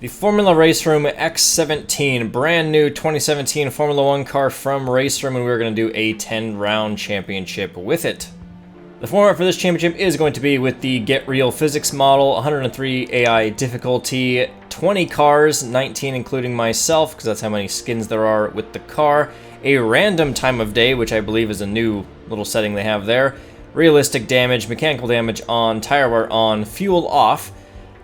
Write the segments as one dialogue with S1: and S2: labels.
S1: The Formula RaceRoom X17, brand new 2017 Formula 1 car from RaceRoom, and we're going to do a 10-round championship with it. The format for this championship is going to be with the Get Real Physics model, 103 AI difficulty, 20 cars, 19 including myself, because that's how many skins there are with the car, a random time of day, which I believe is a new little setting they have there, realistic damage, mechanical damage on, tire wear on, fuel off.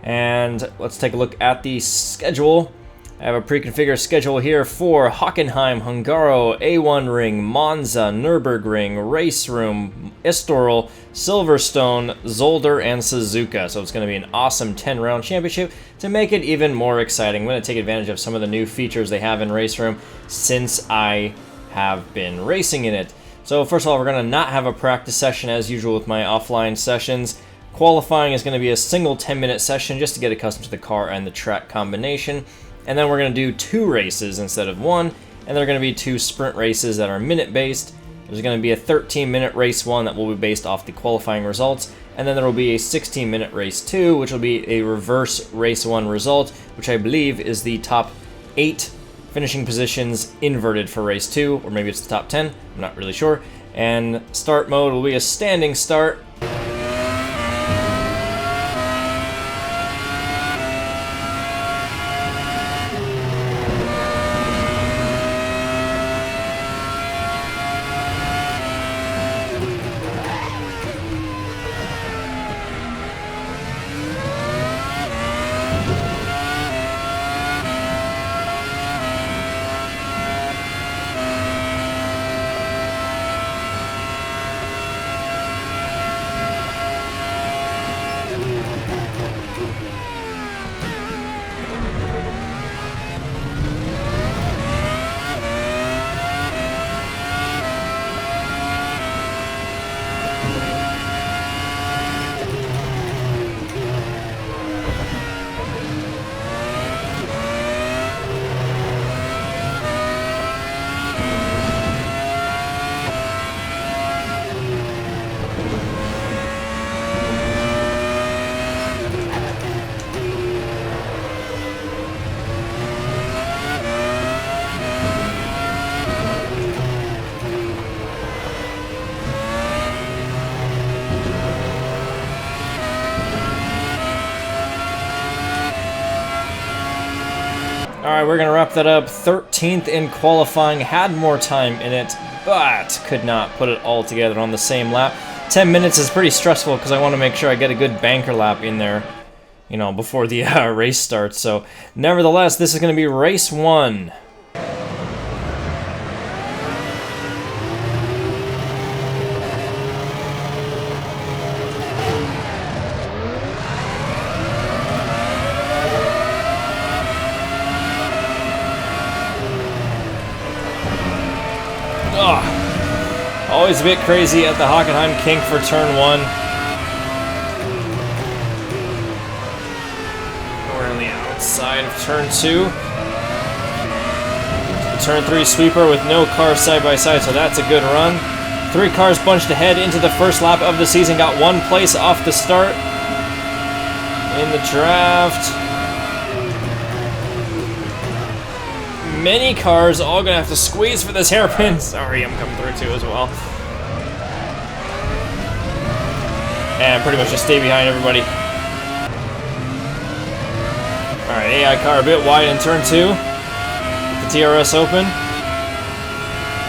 S1: And let's take a look at the schedule. I have a pre-configured schedule here for Hockenheim, Hungaro, A1 Ring, Monza, Nürburgring, RaceRoom, Estoril, Silverstone, Zolder, and Suzuka. So it's going to be an awesome 10-round championship to make it even more exciting. I'm going to take advantage of some of the new features they have in RaceRoom since I have been racing in it. So first of all, we're going to not have a practice session as usual with my offline sessions. Qualifying is going to be a single 10-minute session just to get accustomed to the car and the track combination. And then we're going to do 2 races instead of 1. And there are going to be 2 sprint races that are minute-based. There's going to be a 13-minute race 1 that will be based off the qualifying results. And then there will be a 16-minute race 2, which will be a reverse race 1 result, which I believe is the top 8 finishing positions inverted for race 2. Or maybe it's the top 10. I'm not really sure. And start mode will be a standing start. Alright, we're going to wrap that up. 13th in qualifying, had more time in it, but could not put it all together on the same lap. 10 minutes is pretty stressful because I want to make sure I get a good banker lap in there, you know, before the race starts. So, nevertheless, this is going to be race 1. Always a bit crazy at the Hockenheim kink for turn 1. We're on the outside of turn 2. The turn 3 sweeper with no cars side by side, so that's a good run. 3 cars bunched ahead into the first lap of the season, got 1 place off the start in the draft. Many cars all gonna have to squeeze for this hairpin. Sorry, I'm coming through too as well. And pretty much just stay behind everybody. Alright, AI car a bit wide in turn 2. Get the DRS open.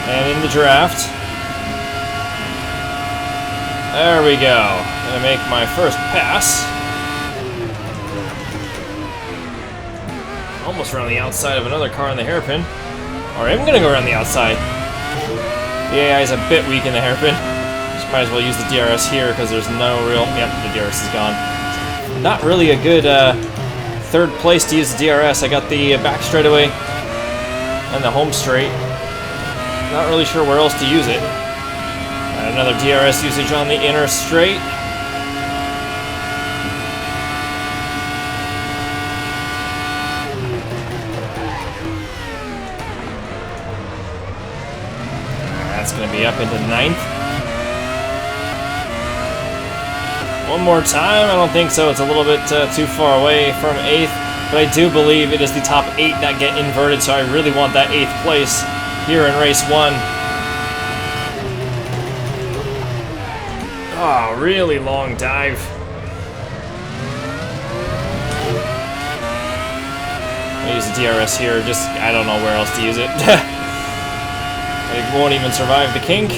S1: And in the draft. There we go. Gonna make my first pass. Almost around the outside of another car in the hairpin. Or I'm gonna go around the outside. The AI is a bit weak in the hairpin. Just might as well use the DRS here because there's no real... Yep, the DRS is gone. Not really a good third place to use the DRS. I got the back straightaway and the home straight. Not really sure where else to use it. Another DRS usage on the inner straight. That's going to be up into 9th. One more time. I don't think so. It's a little bit too far away from 8th. but I do believe it is the top 8 that get inverted, so I really want that 8th place here in race 1. Oh, really long dive. I use the DRS here, just, I don't know where else to use it. It won't even survive the kink.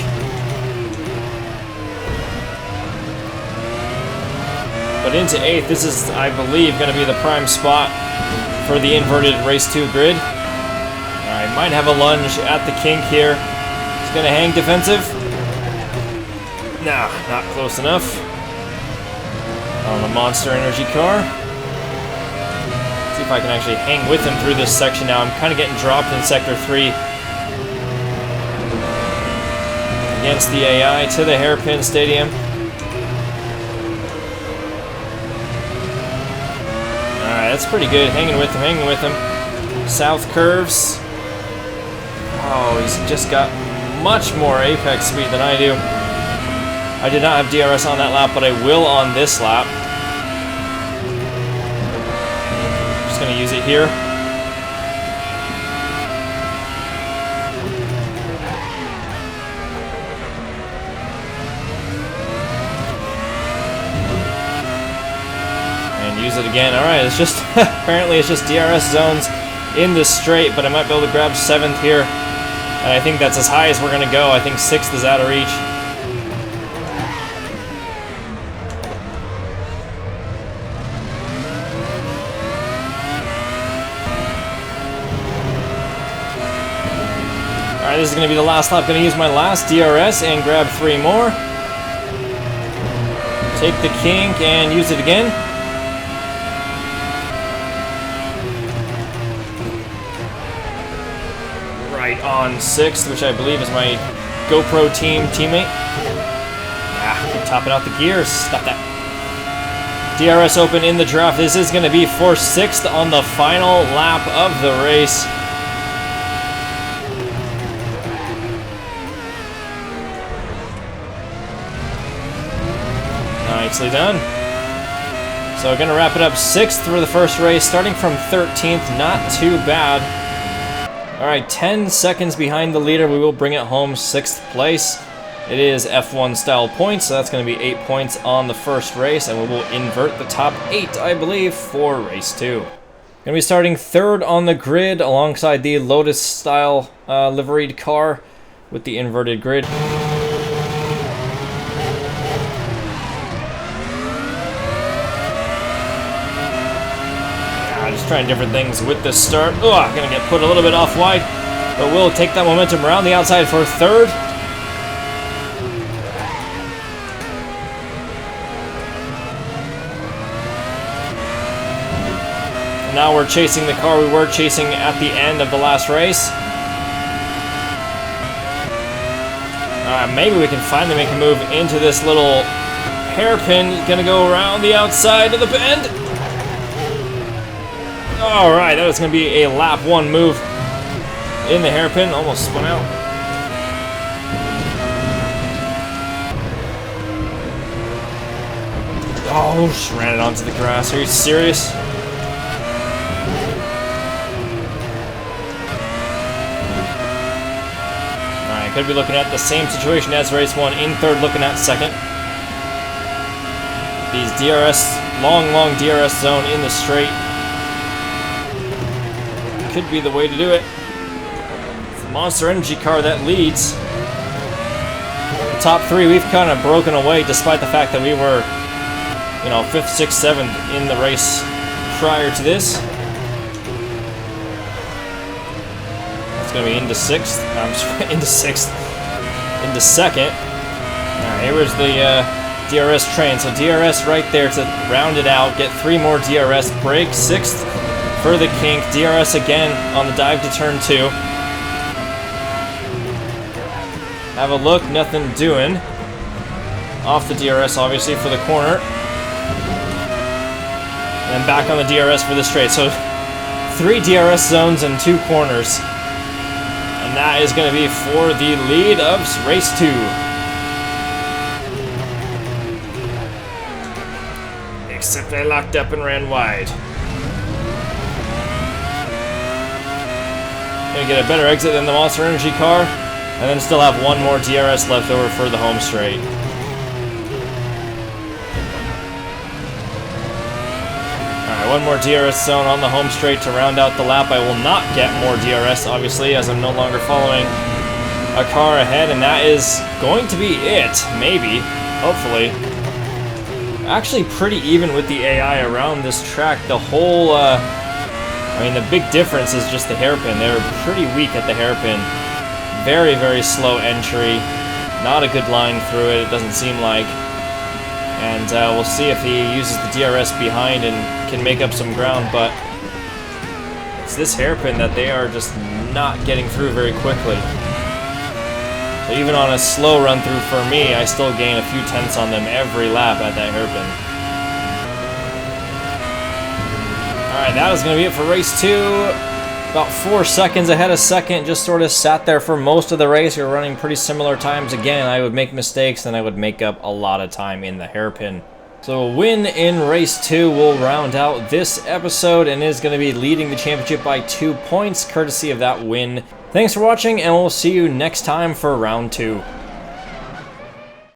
S1: But into 8th, this is, I believe, going to be the prime spot for the inverted race 2 grid. Alright, might have a lunge at the kink here. He's going to hang defensive. Nah, not close enough. On the Monster Energy car. See if I can actually hang with him through this section now. I'm kind of getting dropped in Sector 3. Against the AI to the hairpin stadium. Alright, that's pretty good. Hanging with him, hanging with him. South curves. Oh, he's just got much more apex speed than I do. I did not have DRS on that lap, but I will on this lap. Just going to use it here. And use it again. Alright, it's just, apparently it's just DRS zones in this straight, but I might be able to grab 7th here. And I think that's as high as we're going to go. I think 6th is out of reach. Alright, this is going to be the last lap. Going to use my last DRS and grab 3 more. Take the kink and use it again. Right on 6th, which I believe is my GoPro team teammate. Ah, keep topping out the gears. Stop that. DRS open in the draft. This is going to be for 6th on the final lap of the race. Nicely done. So we're going to wrap it up 6th for the first race, starting from 13th. Not too bad. Alright, 10 seconds behind the leader. We will bring it home 6th place. It is F1 style points, so that's going to be 8 points on the first race, and we will invert the top 8, I believe, for race 2. Going to be starting 3rd on the grid alongside the Lotus style liveried car with the inverted grid. Just trying different things with the start. Oh, I'm going to get put a little bit off wide, but we'll take that momentum around the outside for 3rd. And now we're chasing the car we were chasing at the end of the last race. Maybe we can finally make a move into this little hairpin. Going to go around the outside of the bend. Alright, that was going to be a lap 1 move in the hairpin. Almost spun out. Oh, she ran it onto the grass. Are you serious? Alright, could be looking at the same situation as race 1. In 3rd, looking at 2nd. These DRS, long DRS zone in the straight. Could be the way to do it. It's the Monster Energy car that leads. The top 3 we've kind of broken away, despite the fact that we were, you know, 5th, 6th, 7th in the race prior to this. It's going to be into 6th. I'm sorry, into 6th. Into 2nd. Alright, here's the DRS train. So DRS right there to round it out. Get 3 more DRS. Break 6th. For the kink, DRS again on the dive to turn 2. Have a look, nothing doing. Off the DRS, obviously, for the corner. And then back on the DRS for the straight. So 3 DRS zones and 2 corners. And that is going to be for the lead of race 2. Except I locked up and ran wide. Gonna get a better exit than the Monster Energy car, and then still have one more DRS left over for the home straight. Alright, one more DRS zone on the home straight to round out the lap. I will not get more DRS, obviously, as I'm no longer following a car ahead, and that is going to be it, maybe, hopefully. Actually pretty even with the AI around this track. The whole, I mean, the big difference is just the hairpin. They're pretty weak at the hairpin. Very, very slow entry. Not a good line through it, it doesn't seem like. And we'll see if he uses the DRS behind and can make up some ground, but it's this hairpin that they are just not getting through very quickly. So even on a slow run through for me, I still gain a few tenths on them every lap at that hairpin. Alright, that is going to be it for race 2. About 4 seconds ahead of second, just sort of sat there for most of the race. We were running pretty similar times. Again, I would make mistakes and I would make up a lot of time in the hairpin. So a win in race 2 will round out this episode and is going to be leading the championship by 2 points, courtesy of that win. Thanks for watching, and we'll see you next time for round 2.